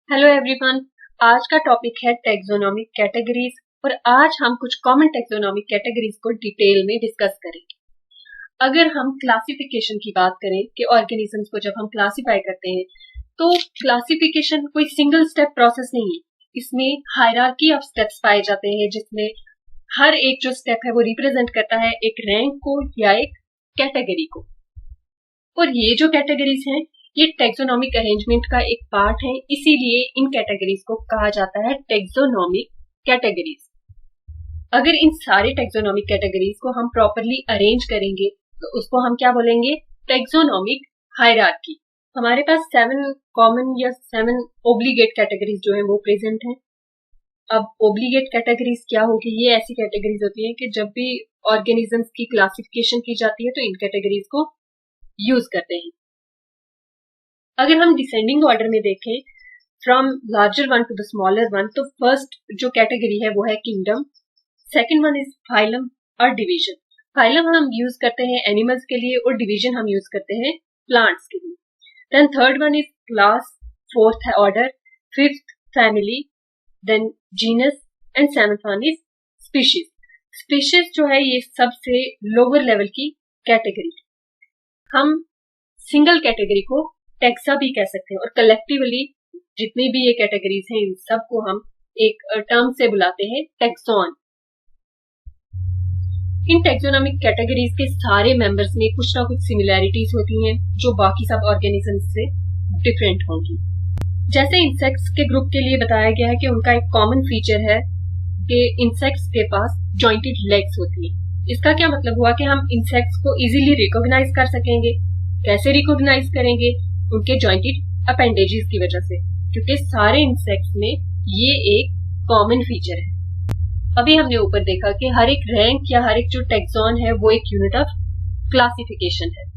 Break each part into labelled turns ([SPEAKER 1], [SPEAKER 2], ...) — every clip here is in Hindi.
[SPEAKER 1] Hello everyone. आज का टॉपिक है टैक्सोनॉमिक कैटेगरीज और आज हम कुछ कॉमन टैक्सोनॉमिक कैटेगरीज को डिटेल में डिस्कस करेंगे। अगर हम क्लासिफिकेशन की बात करें कि ऑर्गेनिजम्स को जब हम क्लासिफाई करते हैं तो क्लासिफिकेशन कोई सिंगल स्टेप प्रोसेस नहीं है। इसमें हायरार्की ऑफ स्टेप्स पाए जाते हैं जिसमें हर एक जो स्टेप है वो रिप्रेजेंट करता है एक रैंक को या एक कैटेगरी को। और ये जो कैटेगरीज हैं ये टैक्सोनॉमिक अरेंजमेंट का एक पार्ट है, इसीलिए इन कैटेगरीज को कहा जाता है टैक्सोनॉमिक कैटेगरीज। अगर इन सारे टैक्सोनॉमिक कैटेगरीज को हम प्रॉपरली अरेंज करेंगे तो उसको हम क्या बोलेंगे, टैक्सोनॉमिक हायरार्की। हमारे पास 7 कॉमन या 7 ओब्लिगेट कैटेगरीज जो है वो प्रेजेंट हैं। अब ओब्लिगेट कैटेगरीज क्या होगी, ये ऐसी कैटेगरीज होती हैं कि जब भी ऑर्गेनिजम्स की क्लासिफिकेशन की जाती है तो इन कैटेगरीज को यूज करते हैं। अगर हम डिसेंडिंग ऑर्डर में देखें from larger one two the smaller one, तो फर्स्ट जो कैटेगरी है वो है kingdom, second one is phylum और डिवीजन। फाइलम हम यूज करते हैं एनिमल्स के लिए और डिवीजन हम यूज करते हैं प्लांट्स के लिए। Then third one is class, fourth है order, fifth family, then genus and seventh one is species. Species जो है ये सबसे लोअर लेवल की कैटेगरी। हम सिंगल कैटेगरी को टैक्सा भी कह सकते हैं और कलेक्टिवली जितनी भी ये कैटेगरीज हैं इन सबको हम एक टर्म से बुलाते हैं टैक्सॉन। इन टैक्सोनॉमिक कैटेगरीज के सारे मेंबर्स में कुछ ना कुछ सिमिलैरिटीज होती हैं जो बाकी सब ऑर्गेनिजम्स से डिफरेंट होंगी। जैसे इंसेक्ट्स के ग्रुप के लिए बताया गया है कि उनका एक कॉमन फीचर है कि इंसेक्ट्स के पास जॉइंटेड लेग्स होती है। इसका क्या मतलब हुआ कि हम इंसेक्ट्स को इजीली रिकॉग्नाइज कर सकेंगे। कैसे रिकॉग्नाइज करेंगे, उनके जॉइंटेड अपेंडेजेस की वजह से, क्योंकि सारे इंसेक्ट्स में ये एक कॉमन फीचर है। अभी हमने ऊपर देखा कि हर एक रैंक या हर एक जो टैक्सॉन है वो एक यूनिट ऑफ क्लासिफिकेशन है।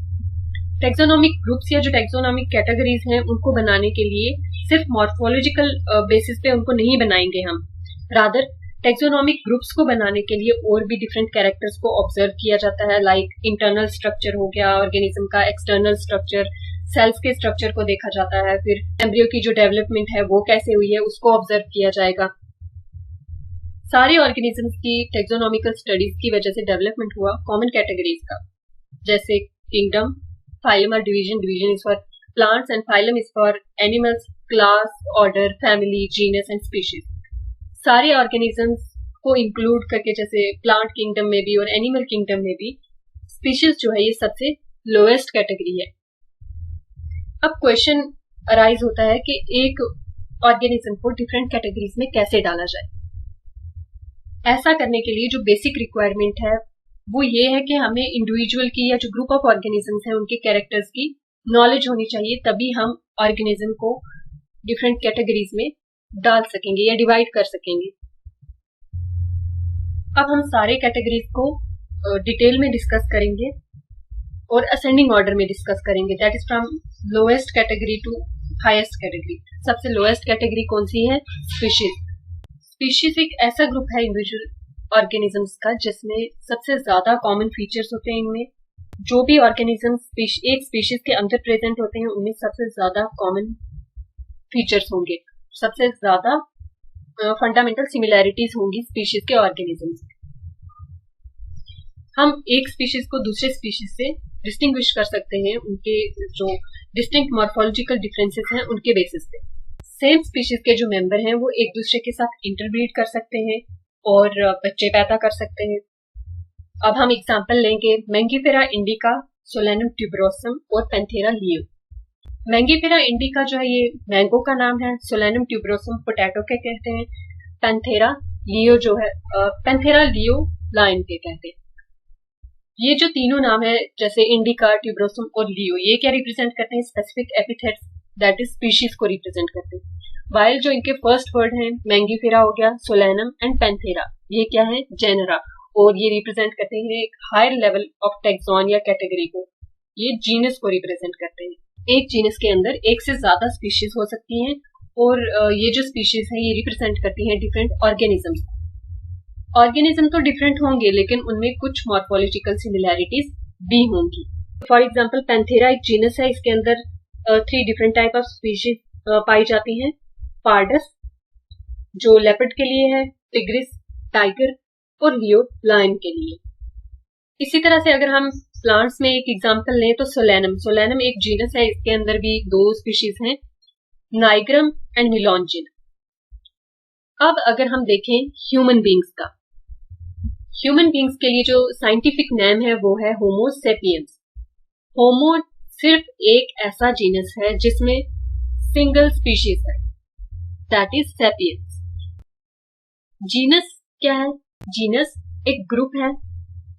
[SPEAKER 1] टैक्सोनॉमिक ग्रुप्स या जो टैक्सोनॉमिक कैटेगरीज हैं उनको बनाने के लिए सिर्फ मॉर्फोलॉजिकल बेसिस पे उनको नहीं बनाएंगे हम, रादर टैक्सोनॉमिक ग्रुप्स को बनाने के लिए और भी डिफरेंट कैरेक्टर्स को ऑब्जर्व किया जाता है। लाइक इंटरनल स्ट्रक्चर हो गया ऑर्गेनिज्म का, एक्सटर्नल स्ट्रक्चर, सेल्स के स्ट्रक्चर को देखा जाता है, फिर एम्ब्रियो की जो डेवलपमेंट है वो कैसे हुई है उसको ऑब्जर्व किया जाएगा। सारे ऑर्गेनिजम्स की टैक्सोनॉमिकल स्टडीज की वजह से डेवलपमेंट हुआ कॉमन कैटेगरीज का, जैसे किंगडम, फाइलम और division. Division is for plants and phylum is for animals, class, order, family, genus and species. सारे ऑर्गेनिजम्स को इंक्लूड करके जैसे प्लांट किंगडम में भी और एनिमल किंगडम में भी स्पीशीज जो है ये सबसे लोएस्ट कैटेगरी है। अब क्वेश्चन अराइज होता है कि एक ऑर्गेनिज्म को डिफरेंट कैटेगरीज में कैसे डाला जाए। ऐसा करने के लिए जो बेसिक रिक्वायरमेंट है वो ये है कि हमें इंडिविजुअल की या जो ग्रुप ऑफ ऑर्गेनिजम्स है उनके कैरेक्टर्स की नॉलेज होनी चाहिए, तभी हम ऑर्गेनिज्म को डिफरेंट कैटेगरीज में डाल सकेंगे या डिवाइड कर सकेंगे। अब हम सारे कैटेगरीज को डिटेल में डिस्कस करेंगे और असेंडिंग ऑर्डर में डिस्कस करेंगे, that is from lowest category to highest category. सबसे लोएस्ट कैटेगरी कौन सी है, स्पीशीज। स्पीशीज एक ऐसा ग्रुप है इंडिविजुअल ऑर्गेनिजम्स का जिसमें सबसे ज्यादा कॉमन फीचर्स होते हैं। इनमें जो भी ऑर्गेनिजम्स एक स्पीशीज के अंदर प्रेजेंट होते हैं उनमें सबसे ज्यादा कॉमन फीचर्स होंगे, सबसे ज्यादा फंडामेंटल सिमिलैरिटीज होंगी स्पीशीज के ऑर्गेनिजम्स। हम एक स्पीशीज को दूसरे स्पीशीज से डिस्टिंग्विश कर सकते हैं उनके जो डिस्टिंक्ट मॉर्फोलॉजिकल डिफरेंसेस हैं उनके बेसिस पे। सेम स्पीशीज के जो मेंबर हैं वो एक दूसरे के साथ इंटरब्रीड कर सकते हैं और बच्चे पैदा कर सकते हैं। अब हम एग्जांपल लेंगे मैंगीफेरा इंडिका, सोलेनम ट्यूबरोसम और पैंथेरा लियो। मैंगीफेरा इंडिका जो है ये मैंगो का नाम है, सोलेनम ट्यूबरोसम पोटैटो के कहते हैं, पैंथेरा लियो जो है पैंथेरा लियो लायन के कहते हैं। ये जो तीनों नाम है जैसे इंडिका, ट्यूबरोसम और लियो, ये क्या रिप्रेजेंट करते हैं, specific epithets that is species को रिप्रेजेंट करते हैं। वाइल जो इनके फर्स्ट वर्ड हैं मैंगीफेरा हो गया, सोलेनम एंड पैंथेरा, ये क्या है, जेनरा, और ये रिप्रेजेंट करते हैं एक हायर लेवल ऑफ टैक्सॉन या कैटेगरी को। ये जीनस को रिप्रेजेंट करते हैं। एक जीनस के अंदर एक से ज्यादा स्पीशीज हो सकती हैं और ये जो स्पीशीज है ये रिप्रेजेंट करती हैं डिफरेंट ऑर्गेनिजम्स। ऑर्गेनिज्म तो डिफरेंट होंगे लेकिन उनमें कुछ मॉर्फोलॉजिकल सिमिलैरिटीज भी होंगी। फॉर एग्जांपल पैंथेरा एक जीनस है, इसके अंदर 3 डिफरेंट टाइप ऑफ स्पीशीज पाई जाती हैं। पार्डस जो लेपर्ड के लिए है, टिग्रिस टाइगर और लियो लायन के लिए। इसी तरह से अगर हम प्लांट्स में एक एग्जांपल लें तो सोलेनम एक जीनस है, इसके अंदर भी 2 स्पीशीज हैं, नाइग्रम एंड मिलोंजिन। अब अगर हम देखें ह्यूमन बींग्स का, ह्यूमन बींग्स के लिए जो साइंटिफिक नेम है वो है होमो सेपियंस। होमो सिर्फ एक ऐसा जीनस है जिसमें सिंगल स्पीशीज है, दैट इज सेपियंस। जीनस क्या है? जीनस एक ग्रुप है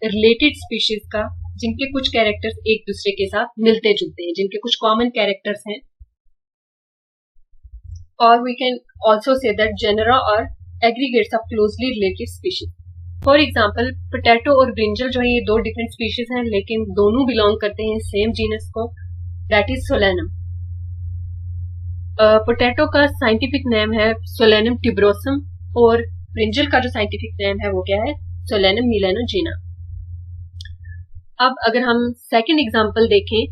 [SPEAKER 1] रिलेटेड स्पीशीज का जिनके कुछ कैरेक्टर्स एक दूसरे के साथ मिलते जुलते हैं, जिनके कुछ कॉमन कैरेक्टर्स हैं। और we can also say that genera और aggregates of closely related species. For example potato और ब्रिंजल जो है ये 2 डिफरेंट स्पीशीज हैं, लेकिन दोनों बिलोंग करते हैं सेम जीनस को, दैट इज सोलेनम। पोटैटो का साइंटिफिक नेम है सोलेनम ट्यूबरोसम और ब्रिंजल का जो साइंटिफिक नेम है वो क्या है? Solanum melongena. अब अगर हम सेकंड एग्जांपल देखें,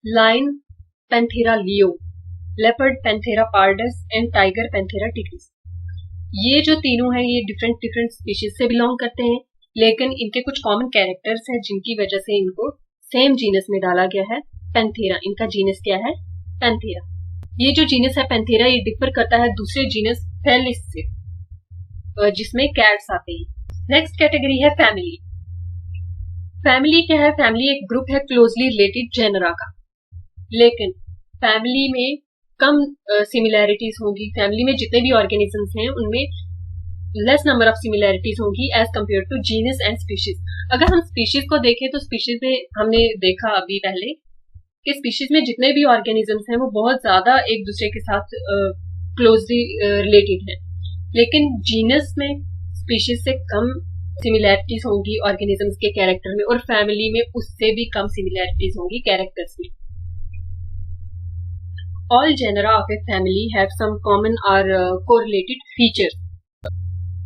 [SPEAKER 1] lion Panthera leo, leopard Panthera pardus and tiger Panthera tigris. ये जो तीनों हैं ये डिफरेंट स्पीशीज से बिलोंग करते हैं, लेकिन इनके कुछ कॉमन कैरेक्टर्स हैं जिनकी वजह से इनको सेम जीनस में डाला गया है, पैंथेरा। इनका जीनस क्या है? पैंथेरा। ये जो जीनस है पैंथेरा ये डिफर करता है दूसरे जीनस फेलिस से, जिसमें कैट्स आते हैं। नेक्स्ट कैटेगरी है फैमिली। फैमिली क्या है? फैमिली एक ग्रुप है क्लोजली रिलेटेड जेनरा का, लेकिन फैमिली में कम सिमिलैरिटीज होंगी। फैमिली में जितने भी ऑर्गेनिजम्स हैं उनमें लेस नंबर ऑफ सिमिलैरिटीज होंगी as compare to genus and species. अगर हम स्पीशीज को देखें तो स्पीशीज में हमने देखा अभी पहले कि स्पीशीज में जितने भी ऑर्गेनिजम्स हैं वो बहुत ज्यादा एक दूसरे के साथ क्लोजली रिलेटेड है, लेकिन जीनस में स्पीशीज से कम सिमिलैरिटीज होंगी ऑर्गेनिजम्स के कैरेक्टर में, और फैमिली में उससे भी कम सिमिलैरिटीज होंगी कैरेक्टर्स में। All genera of a family have some common और कोरिलेटेड फीचर्स।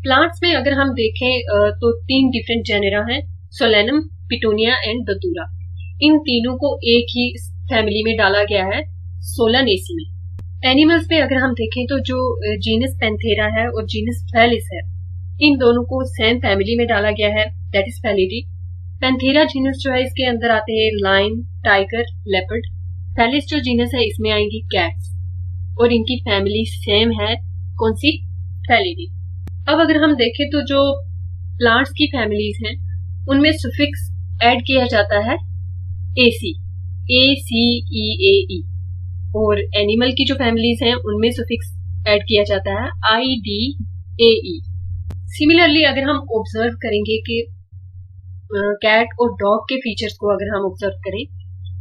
[SPEAKER 1] प्लांट्स में अगर हम देखें तो 3 डिफरेंट जेनरा हैं, सोलेनम, पिटूनिया एंड दतूरा। इन तीनों को एक ही फैमिली में डाला गया है, सोलानेसी में। एनिमल्स में अगर हम देखें तो जो जीनस पैंथेरा है और जीनस फेलिस है, इन दोनों को सेम फैमिली में डाला गया है, that is Felidae. Panthera genus जो है इसके अंदर आते हैं लायन, टाइगर, लेपर्ड। फेलिस जो जीनस है इसमें आएंगी कैट्स, और इनकी फैमिली सेम है, कौन सी? फेलिडी। अब अगर हम देखें तो जो प्लांट्स की फैमिलीज हैं उनमें सुफिक्स ऐड किया जाता है एसी, ACEAE, और एनिमल की जो फैमिलीज हैं उनमें सुफिक्स ऐड किया जाता है IDAE। सिमिलरली अगर हम ऑब्जर्व करेंगे कि कैट और डॉग के फीचर्स को अगर हम ऑब्जर्व करें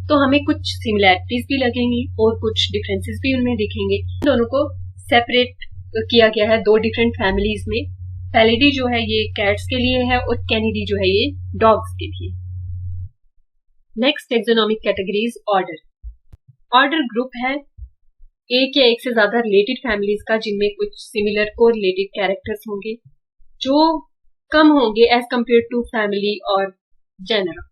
[SPEAKER 1] तो हमें कुछ सिमिलैरिटीज भी लगेंगी और कुछ डिफरेंसेस भी उनमें दिखेंगे। दोनों को सेपरेट किया गया है 2 डिफरेंट फैमिलीज में। फेलिडी जो है ये कैट्स के लिए है और कैनिडी जो है ये डॉग्स के लिए। Next taxonomic categories order. Order group है एक या एक से ज्यादा रिलेटेड फैमिलीज का जिनमें कुछ सिमिलर को रिलेटेड कैरेक्टर्स होंगे जो कम होंगे एज कंपेयर टू फैमिली और जेनरा।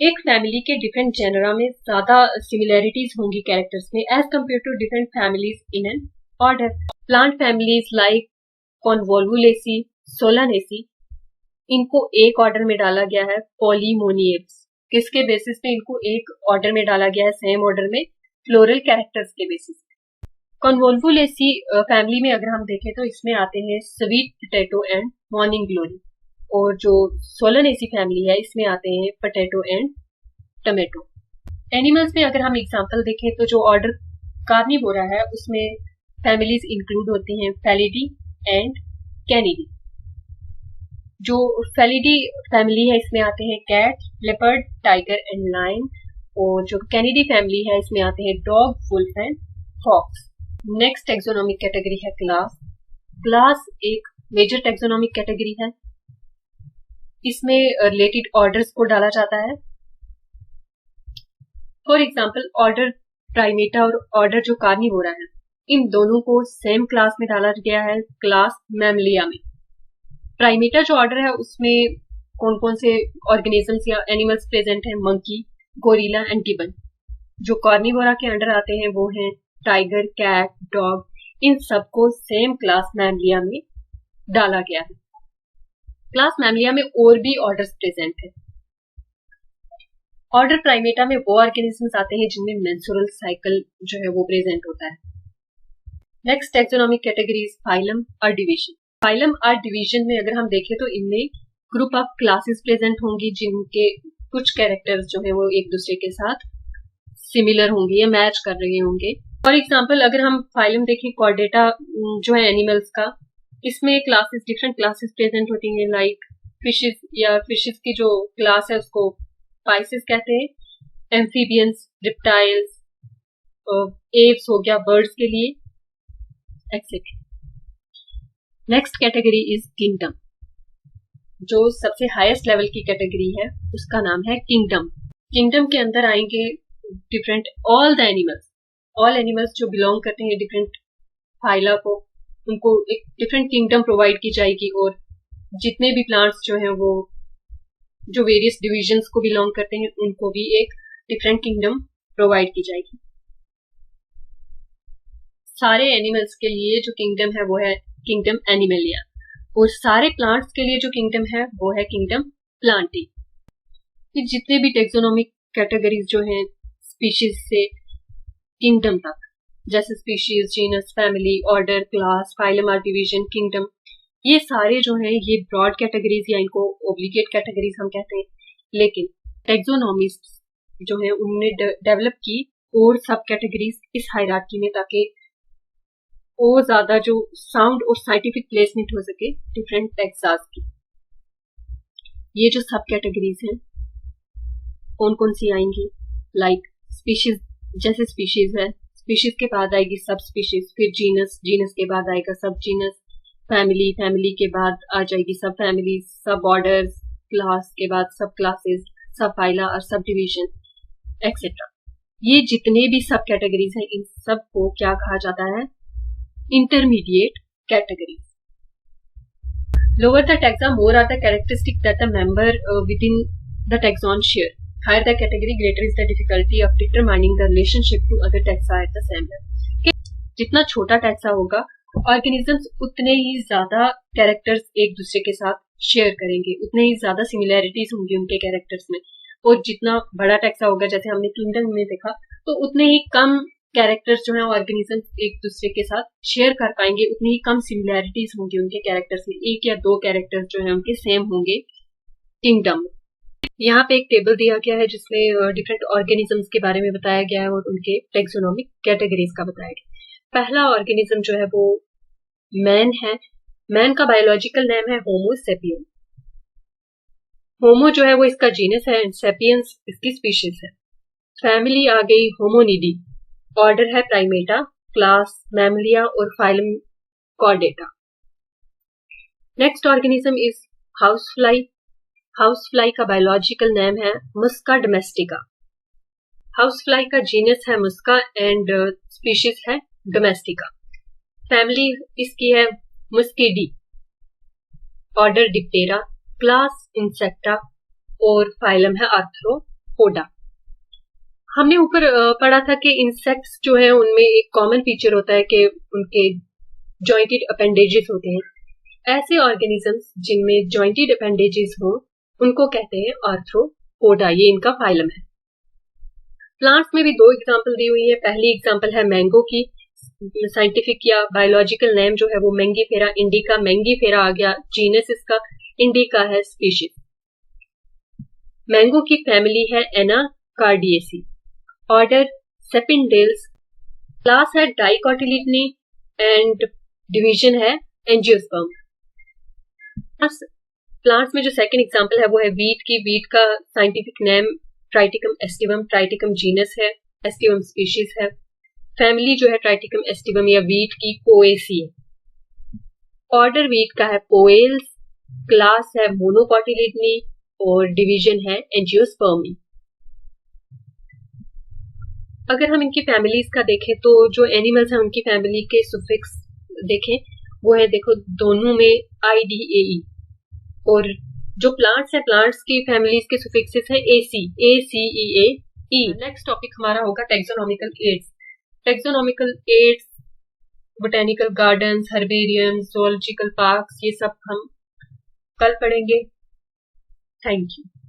[SPEAKER 1] एक फैमिली के डिफरेंट जेनरा में ज्यादा सिमिलैरिटीज होंगी कैरेक्टर्स में as compare to different families in an order. Plant families like convolvulaceae, solanaceae, इनको एक ऑर्डर में डाला गया है, पॉलीमोनियल्स। किसके बेसिस पे इनको एक ऑर्डर में डाला गया है? सेम ऑर्डर में, फ्लोरल कैरेक्टर्स के बेसिस। कॉन्वोल्वुलेसी फैमिली में अगर हम देखें तो इसमें आते हैं sweet potato and morning glory, और जो सोलानेसी फैमिली है इसमें आते हैं पोटैटो एंड टमेटो। एनिमल्स में अगर हम एग्जांपल देखें तो जो ऑर्डर कार्निवोरा है उसमें फैमिलीज इंक्लूड होती हैं फेलिडी एंड कैनिडी। जो फेलिडी फैमिली है इसमें आते हैं cat, leopard, tiger and lion, और जो कैनिडी फैमिली है इसमें आते हैं dog, wolf and fox. Next taxonomic category है क्लास। क्लास एक मेजर टेक्सोनॉमिक कैटेगरी है, इसमें रिलेटेड ऑर्डर्स को डाला जाता है। फॉर एग्जाम्पल ऑर्डर प्राइमेटा और ऑर्डर जो कार्निवोरा है, इन दोनों को सेम क्लास में डाला गया है, क्लास मैमलिया में। प्राइमेटा जो ऑर्डर है उसमें कौन कौन से ऑर्गेनिजम्स या एनिमल्स प्रेजेंट हैं? Monkey, gorilla and gibbon. जो कार्निवोरा के अंडर आते हैं वो हैं टाइगर, कैट, डॉग, इन सबको सेम क्लास मैमलिया में डाला गया है। क्लास मैमलिया में और भी ऑर्डर्स प्रेजेंट है। ऑर्डर प्राइमेटा में वो ऑर्गेनिजम्स आते हैं जिनमें मेंस्ट्रुअल साइकिल जो है वो प्रेजेंट होता है। नेक्स्ट टैक्सोनॉमिक कैटेगरीज फाइलम और डिवीजन। फाइलम और डिवीजन में अगर हम देखें तो इनमें ग्रुप ऑफ क्लासेस प्रेजेंट होंगी जिनके कुछ कैरेक्टर्स जो है वो एक दूसरे के साथ सिमिलर होंगे या मैच कर रहे होंगे। फॉर एग्जाम्पल अगर हम फाइलम देखें कॉर्डेटा जो है एनिमल्स का, इसमें क्लासेस डिफरेंट क्लासेस प्रेजेंट होती हैं लाइक फिशेस या फिशेस की जो क्लास है उसको स्पाइसेस कहते हैं, एम्फीबियंस, रिप्टाइल्स, एव्स हो गया बर्ड्स के लिए, etcetera. Next category is kingdom. जो सबसे हाईएस्ट लेवल की कैटेगरी है उसका नाम है किंगडम। किंगडम के अंदर आएंगे different all the animals, all animals जो बिलोंग करते हैं डिफरेंट फाइला को, उनको एक डिफरेंट किंगडम प्रोवाइड की जाएगी। और जितने भी प्लांट्स जो हैं वो जो वेरियस डिविजन्स को बिलोंग करते हैं उनको भी एक डिफरेंट किंगडम प्रोवाइड की जाएगी। सारे एनिमल्स के लिए जो किंगडम है वो है किंगडम एनिमलिया, और सारे प्लांट्स के लिए जो किंगडम है वो है किंगडम प्लांटी। फिर जितने भी टेक्सोनॉमिक कैटेगरीज जो हैं स्पीशीज से किंगडम तक, जैसे species, genus, family, order, class, phylum और डिवीजन, किंगडम, ये सारे जो हैं ये ब्रॉड कैटेगरीज या इनको ओब्लिगेट कैटेगरीज हम कहते हैं। लेकिन टेक्सोनॉमिस्ट्स जो हैं उन्होंने डेवलप की और सब कैटेगरीज इस हायरार्की में, ताकि और ज्यादा जो साउंड और साइंटिफिक प्लेसमेंट हो सके डिफरेंट टेक्सास की। ये जो सब कैटेगरीज हैं कौन कौन सी आएंगी, लाइक स्पीशीज, जैसे स्पीशीज है, स्पीशीज के बाद आएगी सब स्पीशीज, फिर जीनस, जीनस के बाद आएगा सब जीनस, फैमिली, फैमिली के बाद आ जाएगी सब फैमिली, सब ऑर्डर्स, क्लास के बाद सब क्लासेस, सब फाइला और सब डिवीजन, एक्सेट्रा। ये जितने भी सब कैटेगरीज हैं इन सब को क्या कहा जाता है, intermediate categories. Lower the taxa, more are the characteristics that the member within the taxon share. Higher the category, greater is the difficulty of determining the relationship to other taxa at the same level. जितना छोटा टैक्सा होगा ऑर्गेनिजम्स उतने ही ज्यादा कैरेक्टर्स एक दूसरे के साथ शेयर करेंगे, उतने ही ज्यादा सिमिलैरिटीज होंगी उनके कैरेक्टर्स में। और जितना बड़ा टैक्सा होगा, जैसे हमने किंगडम में देखा, तो उतने ही कम कैरेक्टर्स जो है ऑर्गेनिज्म एक दूसरे के साथ शेयर कर पाएंगे, उतनी ही कम सिमिलैरिटीज होंगी उनके कैरेक्टर्स में। एक या दो कैरेक्टर्स जो है उनके सेम होंगे किंगडम में। यहाँ पे एक टेबल दिया गया है जिसमें डिफरेंट ऑर्गेनिजम्स के बारे में बताया गया है और उनके टेक्सोनॉमिक कैटेगरीज का बताया गया। पहला ऑर्गेनिज्म जो है वो मैन है। मैन का बायोलॉजिकल नेम है होमो सेपियन। होमो जो है वो इसका जीनस है, सेपियंस इसकी स्पीशीज है। फैमिली आ गई होमोनिडी, ऑर्डर है प्राइमेटा, क्लास मैमलिया और phylum Chordata. Next organism is house fly. House fly का बायोलॉजिकल नेम है मुस्का डोमेस्टिका। हाउस फ्लाई का जीनस है मुस्का एंड स्पीशीज है डोमेस्टिका। फैमिली इसकी है मुस्किडी, ऑर्डर डिप्टेरा, क्लास इंसेक्टा और फाइलम है आर्थ्रोपोडा। हमने ऊपर पढ़ा था कि इंसेक्ट्स जो है उनमें एक कॉमन फीचर होता है कि उनके जॉइंटेड अपेंडेजेस होते हैं। ऐसे ऑर्गेनिजम्स जिनमें जॉइंटेड अपेंडेजेस हों उनको कहते हैं आर्थ्रोपोडा, ये इनका फाइलम है। प्लांट्स में भी दो एग्जांपल दी हुई है। पहली एग्जांपल है मैंगो की, साइंटिफिक या बायोलॉजिकल नेम जो है वो मैंगीफेरा इंडिका। मैंगीफेरा आ गया जीनस इसका, इंडिका है स्पीशीज। मैंगो की फैमिली है एनाकार्डिएसी, ऑर्डर सेपिनडेल्स, क्लास है डाइकोटिलिडनी एंड डिवीजन है एंजियोस्पर्म। प्लांट्स में जो सेकंड एग्जांपल है वो है वीट की। वीट का scientific name Triticum aestivum, Triticum genus है, एस्टिवम स्पीशीज है। फैमिली जो है ट्राइटिकम एस्टिवम या वीट की पोएसी है। ऑर्डर वीट का है पोएल्स, क्लास है मोनोकोटिलिडनी और डिवीजन है एंजियोस्पर्मी। अगर हम इनकी फैमिलीज का देखें तो जो एनिमल्स हैं उनकी फैमिली के सुफिक्स देखें वो है, देखो दोनों में IDAE। और जो प्लांट्स है, प्लांट्स की फैमिलीज के सुफिक्सेस है AC, ACEAE। नेक्स्ट टॉपिक हमारा होगा taxonomical aids. Taxonomical aids, botanical gardens, herbariums, zoological parks, ये सब हम कल पढ़ेंगे। Thank you.